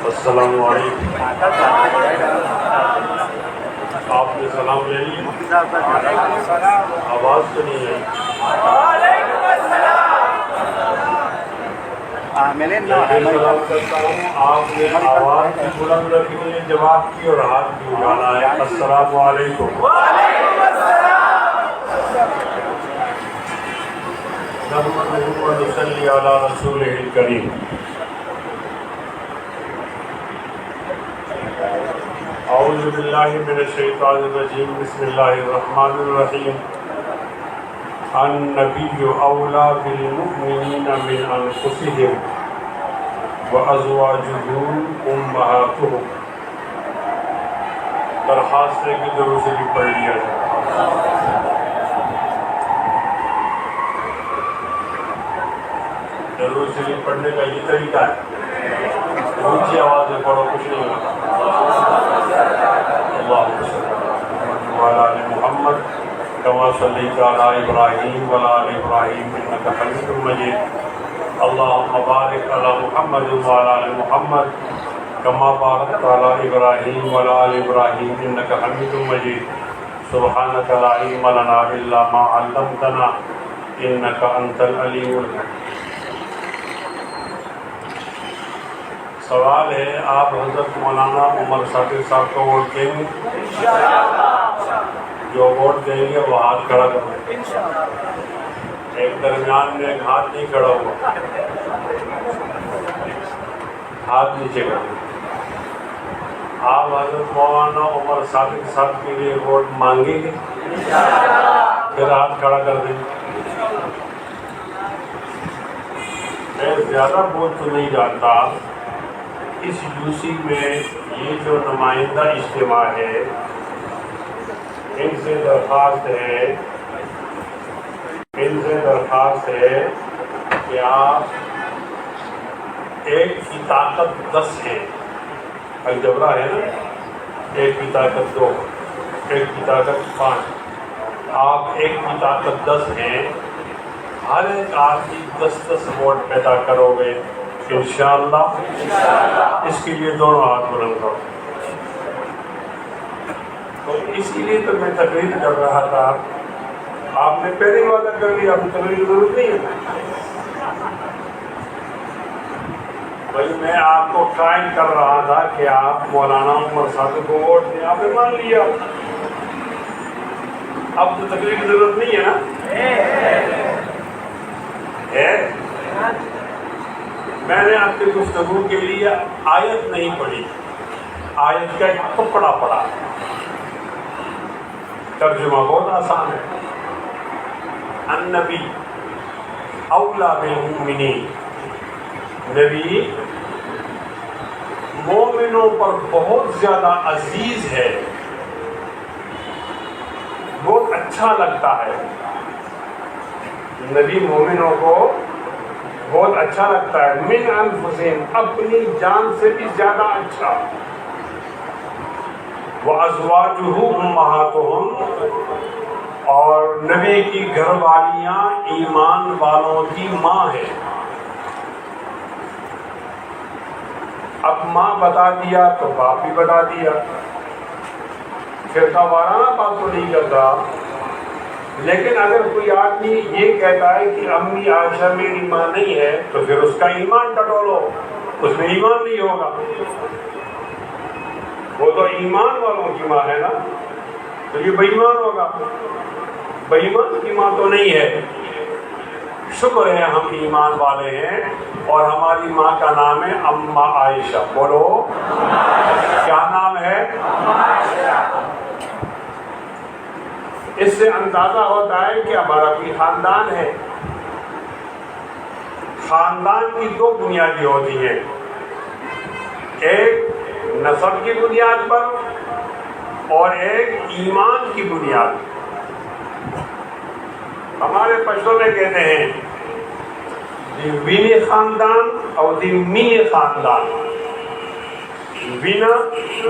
السلام علیکم. آپ نے سلام لے لیا؟ آواز تو نہیں ہے. سلام کرتا ہوں. آپ نے آواز کی بلند رکھنی ہے، جواب کی اور ہاتھ بھی اٹھانا ہے. السلام علیکم. نحمدہ و نصلی علی رسولہ الکریم. اعوذ باللہ من الشیطان الرجیم. بسم اللہ الرحمن الرحیم. النبی اولیٰ بالمؤمنین من انفسہم وازواجہ امہاتہم. درخواست ہے کہ درود شریف پڑھ لیا جائے. درود شریف پڑھنے کا یہ طریقہ ہے، اونچی آواز میں پڑھو، کچھ نہیں ہوگا. اللہم صلی علی محمد کما صلیت علی ابراہیم وعلی آل ابراہیم انک حمید مجید. اللہم بارک علی محمد وعلی آل محمد کما بارکت علی ابراہیم وعلی آل ابراہیم انک حمید مجید. سبحانک لا علم لنا الا ما علمتنا انک انت العلیم الحکیم. سوال ہے، آپ حضرت مولانا عمر ثاقب صاحب کو ووٹ دیں گے؟ جو ووٹ دیں گے وہ ہاتھ کھڑا کریں. ایک درمیان میں ایک ہاتھ نہیں کھڑا ہوا، ہاتھ نیچے کریں. آپ حضرت مولانا عمر ثاقب صاحب کے لیے ووٹ مانگیں گے؟ پھر ہاتھ کھڑا کر دیں. میں زیادہ بول تو نہیں جانتا. اس یوسی میں یہ جو نمائندہ اجتماع ہے، ان سے درخواست ہے کہ آپ ایک کی طاقت 10 ہے. الجبرا ہے نا، ایک کی طاقت 2، ایک کی طاقت 5. آپ ایک کی طاقت 10 ہیں. ہر ایک آدمی 10 ووٹ پیدا کرو گے انشاءاللہ. اس کے لیے دونوں ہاتھ بلند کرو. تو اسی لیے تو میں تقریر کر رہا تھا. آپ نے پہلے وعدہ کر لیا، اب تقریر کی ضرورت نہیں ہے. بھائی میں آپ کو قائم کر رہا تھا کہ آپ مولانا عمر ثاقب کو ووٹ دیں. آپ نے مان لیا، اب تو تقریر کی ضرورت نہیں ہے نا. ہے میں نے آپ کی گفتگو کے لیے آیت نہیں پڑھی، آیت کا ایک ٹکڑا پڑھا. ترجمہ بہت آسان ہے. النبی اولیٰ بالمؤمنین. نبی مومنوں پر بہت زیادہ عزیز ہے، بہت اچھا لگتا ہے. نبی مومنوں کو بہت اچھا لگتا ہے. من انفسہم، اپنی جان سے بھی زیادہ اچھا. وازواجہ امہاتہم، اور نبی کی گھر والیاں ایمان والوں کی ماں ہے. اب ماں بتا دیا تو باپ بھی بتا دیا. فرقہ وارانہ بات تو نہیں کرتا، لیکن اگر کوئی آدمی یہ کہتا ہے کہ امی عائشہ میری ماں نہیں ہے تو پھر اس کا ایمان ٹٹولو، اس میں ایمان نہیں ہوگا. وہ تو ایمان والوں کی ماں ہے نا، تو یہ بے ایمان ہوگا. بے ایمان کی ماں تو نہیں ہے. شکر ہے ہم ایمان والے ہیں اور ہماری ماں کا نام ہے اماں عائشہ. بولو کیا نام ہے؟ اس سے اندازہ ہوتا ہے کہ ہمارا بھی خاندان ہے. خاندان کی 2 بنیادیں ہوتی ہیں، ایک نسب کی بنیاد پر اور ایک ایمان کی بنیاد. ہمارے پشتوں میں کہتے ہیں دی وینی خاندان اور دی مینی خاندان. وینا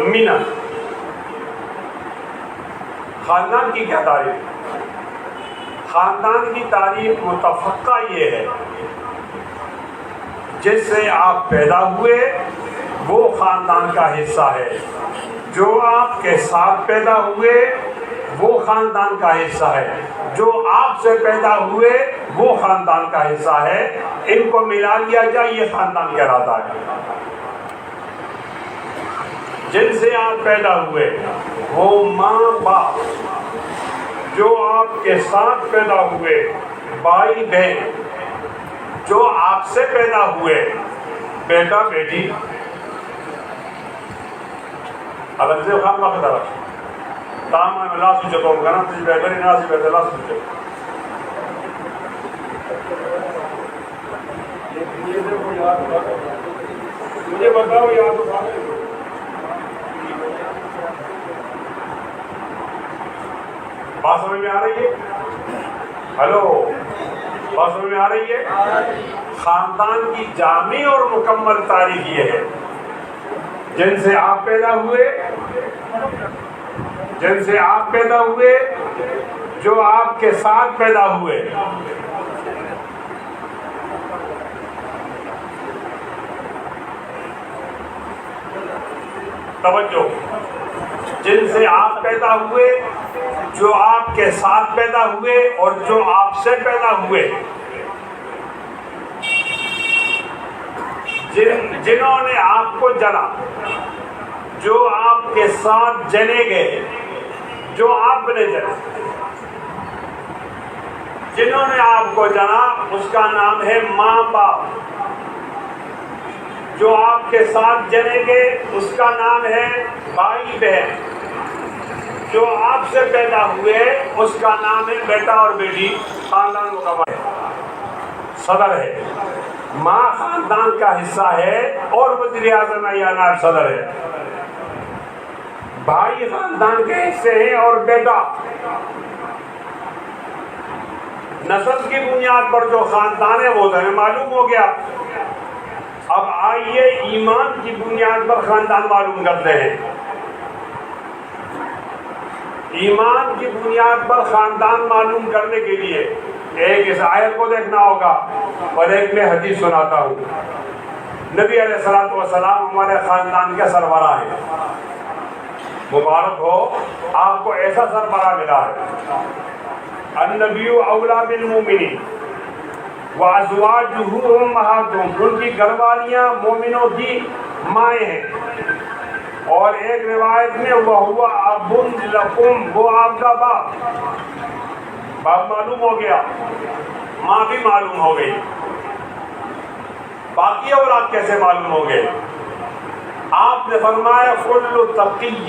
مینا. خاندان کی کیا تعریف؟ خاندان کی تعریف متفقہ یہ ہے جس سے آپ پیدا ہوئے وہ خاندان کا حصہ ہے، جو آپ کے ساتھ پیدا ہوئے وہ خاندان کا حصہ ہے، جو آپ سے پیدا ہوئے وہ خاندان کا حصہ ہے، ان کو ملا لیا جائے یہ خاندان کہلاتا ہے۔ جن سے آپ پیدا ہوئے وہ ماں باپ، جو آپ کے ساتھ پیدا ہوئے بھائی بہن، جو آپ سے پیدا ہوئے بیٹا بیٹی، الگ سے خام مقدر تام میں لا سوچتا ہوں گنا تجھ بہتری نہ سی بہتر لا سوچتا مجھے بتاؤ یاد ہو بات سمجھ میں آ رہی ہے؟ ہلو، بات سمجھ میں آ رہی ہے؟ خاندان کی جامع اور مکمل تعریف یہ ہے، جن سے آپ پیدا ہوئے، جن سے آپ پیدا ہوئے، جو آپ کے ساتھ پیدا ہوئے، توجہ، جن سے آپ پیدا ہوئے، جو آپ کے ساتھ پیدا ہوئے اور جو آپ سے پیدا ہوئے، جنہوں نے آپ کو جنا، جو آپ کے ساتھ جنے گئے، جو آپ نے جنا، جنہوں نے آپ کو جنا اس کا نام ہے ماں باپ، جو آپ کے ساتھ جنے گے اس کا نام ہے بھائی بہن، جو آپ سے پیدا ہوئے اس کا نام ہے بیٹا اور بیٹی، خاندان مکمل ہے، صدر ہے، ماں خاندان کا حصہ ہے اور وزیر اعظم یا نائب صدر ہے، بھائی خاندان کے حصے ہیں اور بیٹا نسل کی بنیاد پر جو خاندان ہے وہ ہمیں معلوم ہو گیا۔ اب آئیے ایمان کی بنیاد پر خاندان معلوم کرتے ہیں۔ ایمان کی بنیاد پر خاندان معلوم کرنے کے لیے ایک اس آیت کو دیکھنا ہوگا اور ایک میں حدیث سناتا ہوں۔ نبی علیہ الصلوۃ والسلام ہمارے خاندان کے سربراہ ہیں، مبارک ہو آپ کو ایسا سربراہ ملا ہے۔ النبی اولا بالمؤمنین وازواجہ امہاتہم، ان کی گھر والیاں مومنوں کی مائیں ہیں، اور ایک روایت میں وَهُوَ أَبٌ لَكُمْ، وہ آپ کا باپ معلوم ہو گیا، ماں بھی معلوم ہو گئی، باقی اولاد کیسے معلوم ہو گئے؟ آپ نے فرمایا كُلُّ تَقِيٍّ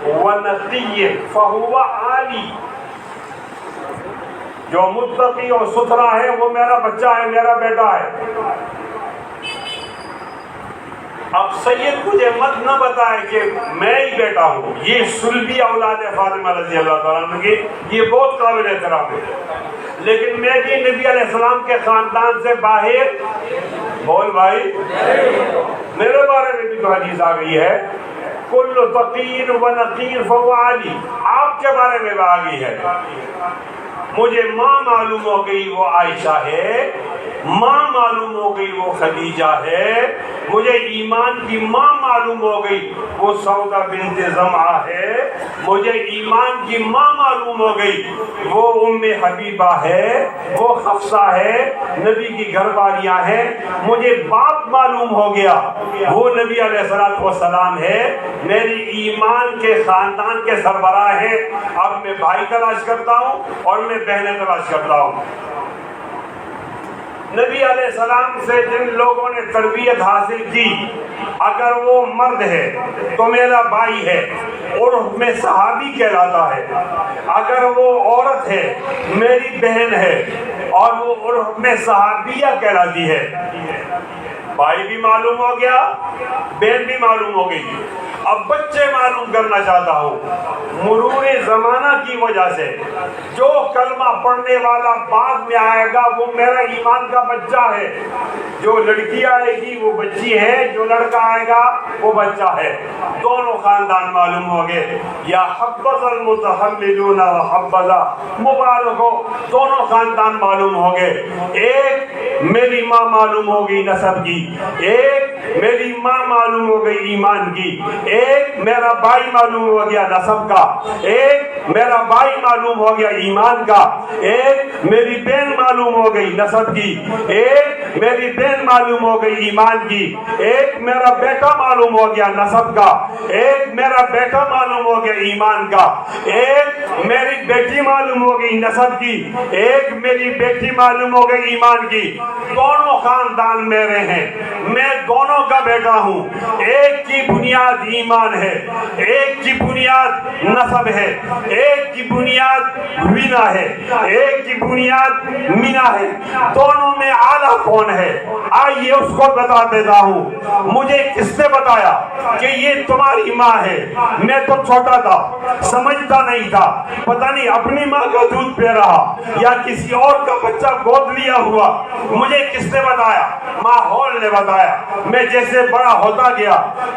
وَنَقِيٍّ فَهُوَ عَالِي، جو متقی اور ستھرا ہے وہ میرا بچہ ہے، میرا بیٹا ہے۔ اب سید مجھے مت نہ بتائے کہ میں ہی بیٹا ہوں، یہ سلبی اولاد فاطمہ رضی اللہ تعالیٰ عنہ کی، یہ بہت قابل احترام ہے، لیکن میں بھی نبی علیہ السلام کے خاندان سے باہر، بول بھائی، میرے بارے میں بھی تو حدیث آ گئی ہے کل تقی ونقی فهو علی، آپ کے بارے میں آ گئی ہے۔ مجھے ماں معلوم ہو گئی وہ عائشہ ہے، ماں معلوم ہو گئی وہ خدیجہ ہے، مجھے ایمان کی ماں معلوم ہو گئی وہ سودا بنت زمعہ ہے، مجھے ایمان کی ماں معلوم ہو گئی وہ ام حبیبہ ہے، وہ حفصہ ہے، نبی کی گھر والیاں ہیں، مجھے باپ معلوم ہو گیا وہ نبی علیہ الصلوۃ والسلام ہے، میری ایمان کے خاندان کے سربراہ ہیں۔ اب میں بھائی تلاش کرتا ہوں اور میں بہنیں تلاش کرتا ہوں۔ نبی علیہ السلام سے جن لوگوں نے تربیت حاصل کی، اگر وہ مرد ہے تو میرا بھائی ہے اور میں صحابی کہلاتا ہے، اگر وہ عورت ہے میری بہن ہے اور وہ عرف میں صحابیہ کہلاتی ہے۔ بھائی بھی معلوم ہو گیا، بہن بھی معلوم ہو گئی۔ اب بچے معلوم کرنا چاہتا ہوں، مرور زمانہ کی وجہ سے جو کلمہ پڑھنے والا بعد میں آئے گا وہ میرا ایمان کا بچہ ہے، جو لڑکی آئے گی وہ بچی ہے، جو لڑکا آئے گا وہ بچہ ہے، دونوں خاندان معلوم ہو گئے۔ یا حبذ المتحللون وحبذا، مبارک ہو، دونوں خاندان معلوم ہو گئے۔ ایک میری ماں معلوم ہو گئی نسب کی، ایک میری ماں معلوم ہو گئی ایمان کی، ایک میرا بھائی معلوم ہو گیا نسب کا، ایک میرا بھائی معلوم ہو گیا ایمان کا، ایک میری بہن معلوم ہو گئی نسب کی، ایک میری بہن معلوم ہو گئی ایمان کی، ایک میرا بیٹا معلوم ہو گیا نسب کا، ایک میرا بیٹا معلوم ہو گیا ایمان کا، ایک میری بیٹی معلوم ہو گئی نسب کی، ایک میری بیٹی معلوم ہو گئی ایمان کی، دونوں خاندان میرے ہیں، میں دونوں کا بیٹا ہوں، ایک کی بنیاد ایمان ہے، ایک کی بنیاد نسب ہے، ایک کی بنیاد وینا ہے، ایک کی بنیاد مینا ہے، دونوں میں اعلیٰ کون ہے؟ آئیے اس کو بتا دیتا ہوں۔ مجھے کس نے بتایا کہ یہ تمہاری ماں ہے؟ میں تو چھوٹا تھا، سمجھتا نہیں تھا، پتہ نہیں اپنی ماں کا دودھ پی رہا یا کسی اور کا بچہ گود لیا ہوا۔ مجھے کس نے بتایا؟ ماحول نے بتایا۔ میں جیسے بڑا ہوتا گیا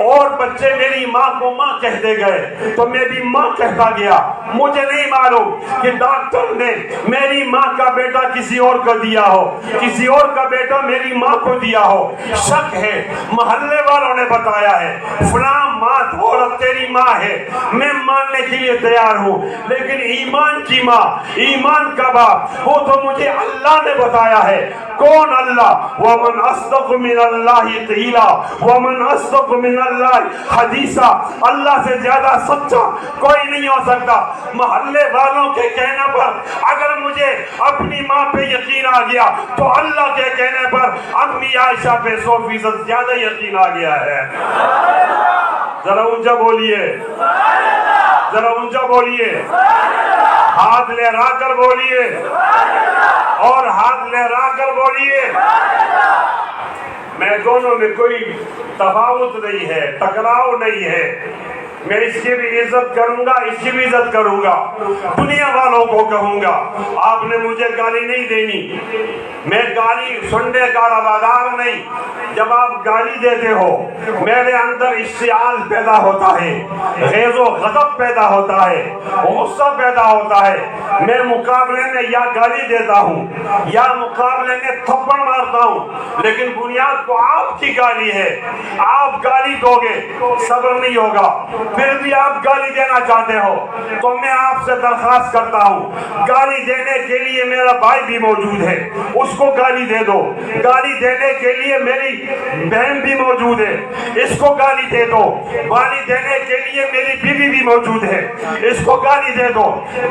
اور بچے میری ماں کو ماں کہتے گئے تو میں بھی ماں کہتا گیا۔ مجھے نہیں معلوم کہ ڈاکٹر نے میری ماں کا بیٹا کسی اور کو دیا ہو، کسی اور کا بیٹا میری ماں کو دیا ہو، شک ہے، محلے والوں نے بتایا ہے فلاں ماں عورت تیری ماں ہے، میں ماننے کے لیے تیار ہوں، لیکن ایمان کی ماں، ایمان کا باپ، وہ تو مجھے اللہ نے بتایا ہے۔ کون اللہ؟ وَمَنْ أَصْدَقُ مِنَ اللَّهِ قِيلًا وَمَنْ أَصْدَقُ مِنَ اللَّهِ حَدِيثًا، اللہ سے زیادہ سچا کوئی نہیں ہو سکتا۔ محلے والوں کے کہنے پر اگر مجھے اپنی ماں پہ یقین آ گیا تو اللہ کے کہنے پر امی عائشہ پہ 100% زیادہ یقین آ گیا ہے۔ ذرا اونچا بولیے، ذرا اونچا بولیے، ہاتھ لہرا کر بولیے، اور ہاتھ لہرا کر بولیے۔ میں دونوں میں کوئی تفاوت نہیں ہے، ٹکراؤ نہیں ہے، میں اس کی بھی عزت کروں گا، اس کی بھی عزت کروں گا، دنیا والوں کو کہوں گا آپ نے مجھے گالی نہیں دینی، میں گالی سننے کا روادار نہیں۔ جب آپ گالی دیتے ہو میرے اندر اشتعال پیدا ہوتا ہے، غیظ و غضب پیدا ہوتا ہے، غصہ پیدا ہوتا ہے، میں مقابلے میں یا گالی دیتا ہوں یا مقابلے میں تھپڑ مارتا ہوں، لیکن بنیاد تو آپ کی گالی ہے۔ آپ گالی دو گے صبر نہیں ہوگا، پھر بھی آپ گالی دینا چاہتے ہو تو میں آپ سے درخواست کرتا ہوں گالی دینے کے لیے میرا بھائی بھی موجود ہے، اس کو گالی دے دو۔ گالی دینے کے لیے میری بہن بھی موجود ہے، اس کو گالی دے دو۔ گالی دینے کے لیے میری بیوی بھی موجود ہے، اس کو گالی دے دو۔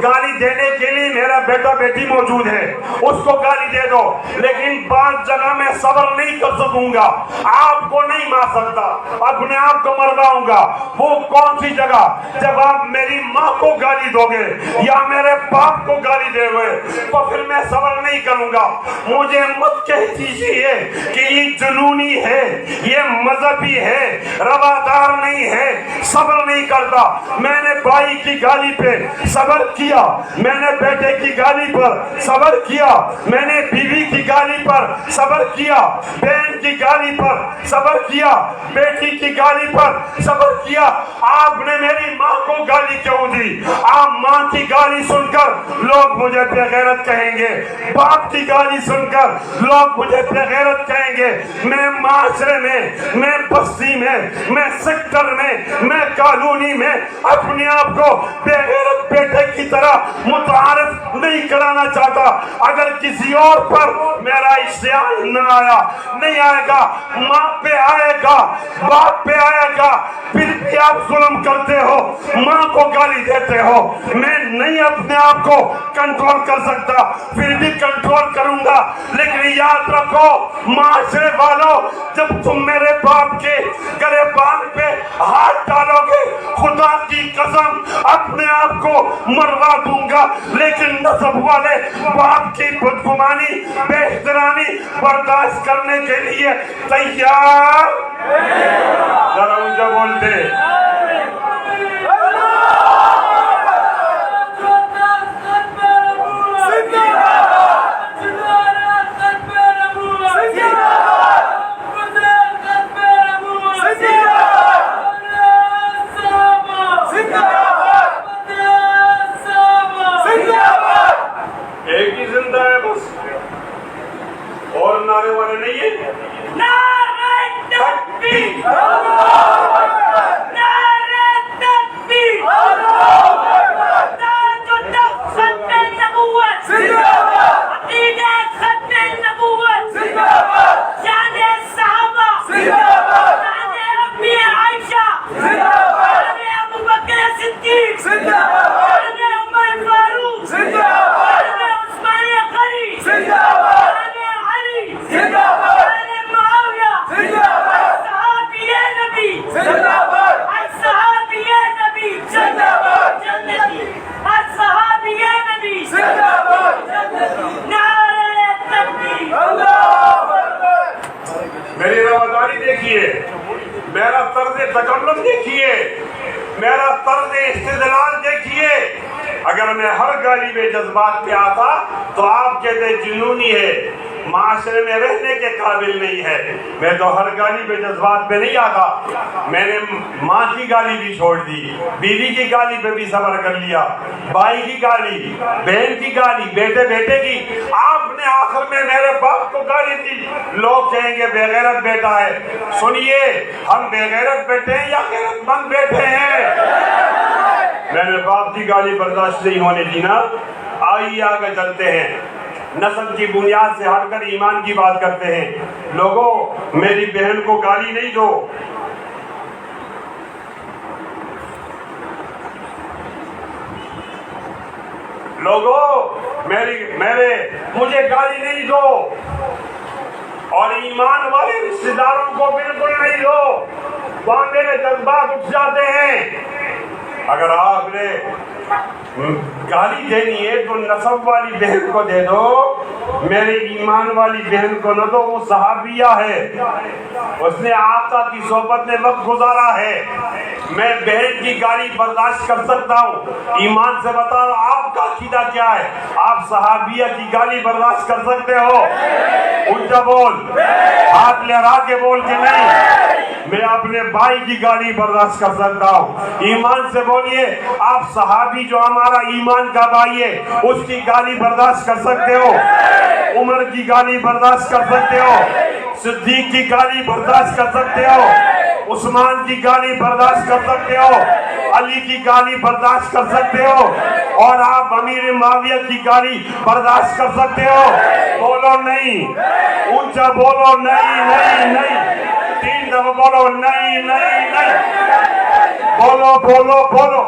گالی دینے کے لیے میرا بیٹا بیٹی موجود ہے، اس کو گالی دے دو۔ لیکن بعض جگہ میں صبر نہیں کر سکوں گا، آپ کو نہیں مار سکتا، اپنے آپ کو مرواؤں گا۔ وہ کون سی جگہ؟ جب آپ میری ماں کو گالی دو گے یا میرے باپ کو گالی دے گے تو پھر میں صبر نہیں کروں گا۔ مجھے مت کہہ دیجیے کہ یہ جنونی ہے، یہ مذہبی ہے، روادار نہیں ہے، صبر نہیں کرتا۔ میں نے بھائی کی گالی پہ صبر کیا، میں نے بیٹے کی گالی پر صبر کیا، میں نے بیوی کی گالی پر صبر کیا، بہن کی گالی پر صبر کیا، بیٹی کی گالی پر صبر کیا۔ آپ نے میری ماں کو گالی کیوں دی؟ آپ ماں کی گالی سن کر لوگ مجھے بے غیرت کہیں گے، باپ کی گالی سن کر لوگ مجھے بے غیرت کہیں گے۔ میں معاشرے میں، میں بستی میں سیکٹر میں کالونی میں اپنے آپ کو بے غیرت بیٹے کی طرح متعارف نہیں کرانا چاہتا۔ اگر کسی اور پر میرا اشتعال نہ آیا، نہیں آئے گا، ماں پہ آئے گا، باپ پہ آئے گا، پھر بھی آپ ظلم کرتے ہو، ماں کو گالی دیتے ہو۔ میں نہیں اپنے آپ کو کنٹرول کر سکتا، پھر بھی کنٹرول کروں گا، لیکن یاد رکھو معاشرے والوں، جب تم میرے باپ کے گریبان پہ ہاتھ ڈالو گے خدا کی قسم اپنے آپ کو مروا دوں گا، لیکن نسب والے باپ کی بدگمانی، بے احترامی برداشت کرنے کے لیے تیار۔ ذرا اونچا بولتے زندہ باد الصحابی نبی زندہ باد جنتی الصحابی نبی زندہ باد جنتی نعرہ تکبیر اللہ اکبر. میری رواداری دیکھیے، میرا طرز تکلم دیکھیے، میرا طرز استدلال دیکھیے. اگر میں ہر گالی میں جذبات پہ آتا تو آپ کہتے جنونی ہے، معاشرے میں رہنے کے قابل نہیں ہے. میں تو ہر گالی پہ جذبات پہ نہیں آتا. میں نے ماں کی گالی بھی چھوڑ دی، بیوی کی گالی پہ بھی صبر کر لیا، بھائی کی گالی، بہن کی گالی، بیٹے کی. آپ نے آخر میں میرے باپ کو گالی دی. لوگ کہیں گے بے غیرت بیٹا ہے. سنیے، ہم بے غیرت بیٹے ہیں یا غیرت مند بیٹے ہیں؟ میں نے باپ کی گالی برداشت نہیں ہونے دی نا. آئیے آگے چلتے ہیں، نسل کی بنیاد سے ہٹ کر ایمان کی بات کرتے ہیں. لوگوں، میری بہن کو گالی نہیں دو. لوگوں، مجھے گالی نہیں دو، اور ایمان والے رشتہ داروں کو بالکل نہیں دو. وہاں میرے جذبات اٹھ جاتے ہیں. اگر آپ نے گالی دینی ہے تو نسب والی بہن کو دے دو، میرے ایمان والی بہن کو نہ دو. وہ صحابیہ ہے، اس نے آقا کی صحبت میں وقت گزارا ہے. میں بہن کی گالی برداشت کر سکتا ہوں. ایمان سے بتاؤ آپ کا عقیدہ کیا ہے؟ آپ صحابیہ کی گالی برداشت کر سکتے ہو؟ اونچا بول، ہاتھ لہرا کے بول کہ نہیں. میں اپنے بھائی کی گالی برداشت کر سکتا ہوں. ایمان سے بولیے، آپ صحابی جو ہمارا ایمان کا بھائی ہے اس کی گالی برداشت کر سکتے ہو؟ عمر کی گالی برداشت کر سکتے ہو؟ صدیق کی گالی برداشت کر سکتے ہو؟ عثمان کی گالی برداشت کر سکتے ہو؟ علی کی گالی برداشت کر سکتے ہو؟ اور آپ امیر معاویہ کی گالی برداشت کر سکتے ہو؟ بولو نہیں. اونچا بولو نہیں نہیں نہیں. 3 دفعہ بولو نہیں نہیں نہیں. بولو بولو بولو،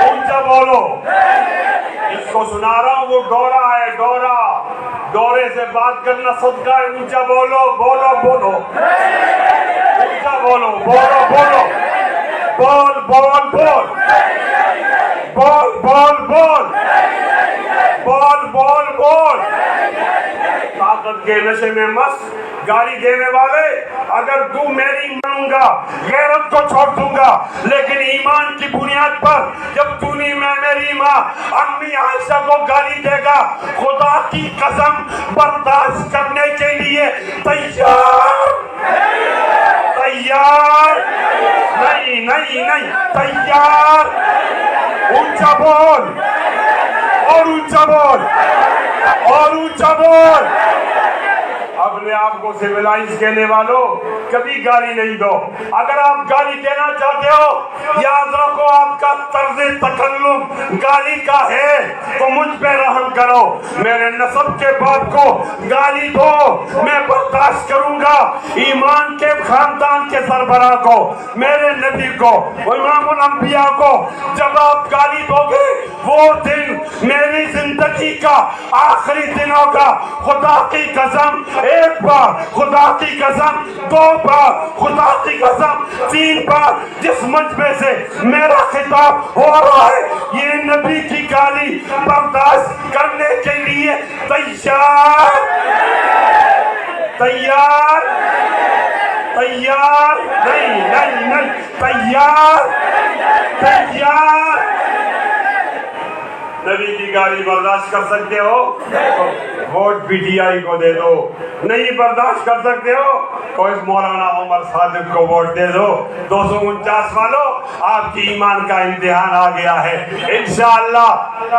اونچا بولو. اس کو سنا رہا ہوں، وہ ڈورا ہے، ڈورا. ڈورے سے بات کرنا صدقہ ہے. اونچا بولو بولو بولو، اونچا بولو بولو بولو. بول بول بول، بول بول بول، بول بول بول. طاقت کے نشے میں مست گالی دینے والے، اگر تو میری مانوں گا غیرت کو چھوڑ دوں گا، لیکن ایمان کی بنیاد پر جب تو نہیں میں میری ماں امی عائشہ کو گالی دے گا، خدا کی قسم برداشت کرنے کے لیے تیار تیار نہیں نہیں نہیں تیار. اونچا بول اور اونچا بول اور اونچا بول. اپنے آپ کو سیولائز کہنے والوں کبھی گالی نہیں دو. اگر آپ گالی دینا چاہتے ہو، یاد رکھو آپ کا طرز تکلم گالی کا ہے تو مجھ پہ رحم کرو. میرے نسب کے باپ کو گالی دو، میں برداشت کروں گا. ایمان کے خاندان کے سربراہ کو، میرے نبی کو، امام الانبیاء کو جب آپ گالی دو گے، وہ دن میری زندگی کا آخری دنوں کا. خدا کی قسم 1 بار، خدا کی قسم 2 بار، خدا کی قسم 3 بار جس منچ میں سے میرا خطاب ہو رہا ہے، یہ نبی کی گالی برداشت کرنے کے لیے تیار تیار تیار نہیں نہیں نہیں تیار تیار. نبی کی گالی برداشت کر سکتے ہو تو ووٹ پی ٹی آئی کو دے دو. نہیں برداشت کر سکتے ہو تو اس مولانا عمر صادق کو ووٹ دے دو. 249 والوں، آپ کی ایمان کا امتحان آ گیا ہے. انشاءاللہ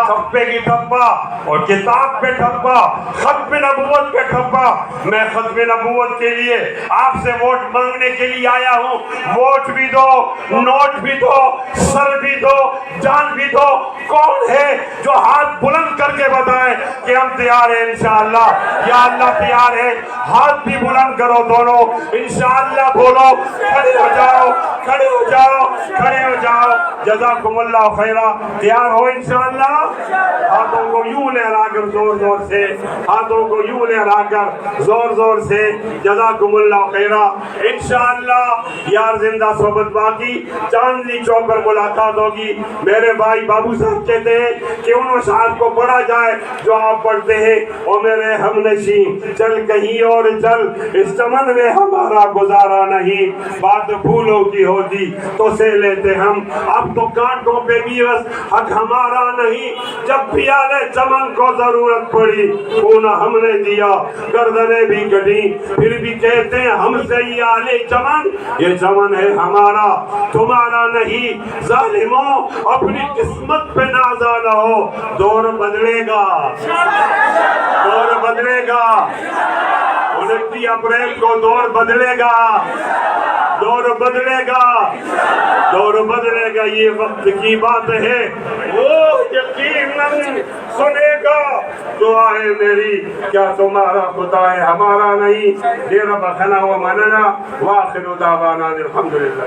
ٹھپے کی ٹھپا اور کتاب پہ ٹھپا، ختم نبوت پہ ٹھپا. میں ختم نبوت کے لیے آپ سے ووٹ مانگنے کے لیے آیا ہوں. ووٹ بھی دو، نوٹ بھی دو، سر بھی دو، جان بھی دو. کون ہے جو ہاتھ بلند کر کے بتائیں کہ ہم تیار ہیں انشاءاللہ؟ یا اللہ تیار ہے؟ ہاتھ بھی بلند کرو دونوں. انشاءاللہ بولو، کھڑے ہو جاؤ. کھڑے ہو جاؤ، کھڑے ہو جاؤ، جزاکم اللہ خیرہ۔ تیار ہو انشاءاللہ؟ ہاتھوں کو یوں لہرا کر زور زور سے، ہاتھوں کو یوں لہرا کر زور زور سے، جزاکم اللہ خیرہ۔ انشاءاللہ یار زندہ صحبت باقی، چاندنی چوک پر ملاقات ہوگی۔ میرے بھائی بابو صاحب کہتے ہیں کہ ان اشعار کو پڑھا جائے جو آپ پڑھتے ہیں، او میرے ہم نشین چل کہیں اور چل، اس چمن میں ہمارا گزارا نہیں، بات پھولوں کی ہوتی تو سے لیتے ہم، اب تو کانٹوں پہ بھی بس حق ہمارا نہیں، جب بھی آلے چمن کو ضرورت پڑی خون ہم نے دیا، گردنیں بھی کٹی پھر بھی کہتے ہیں ہم سے یہ آلے چمن، یہ چمن ہے ہمارا تمہارا نہیں۔ ظالموں اپنی قسمت پہ نازا نہ ہو، دور بدلے گا، دور بدلے گا، 29 اپریل کو دور بدلے گا، دور بدلے گا، دور بدلے گا، یہ وقت کی بات ہے، وہ یقیناً سنے گا دعا ہے میری، کیا تمہارا خدا ہے ہمارا نہیں۔ یہ ربنا و مننا وآخر دعوانا الحمدللہ۔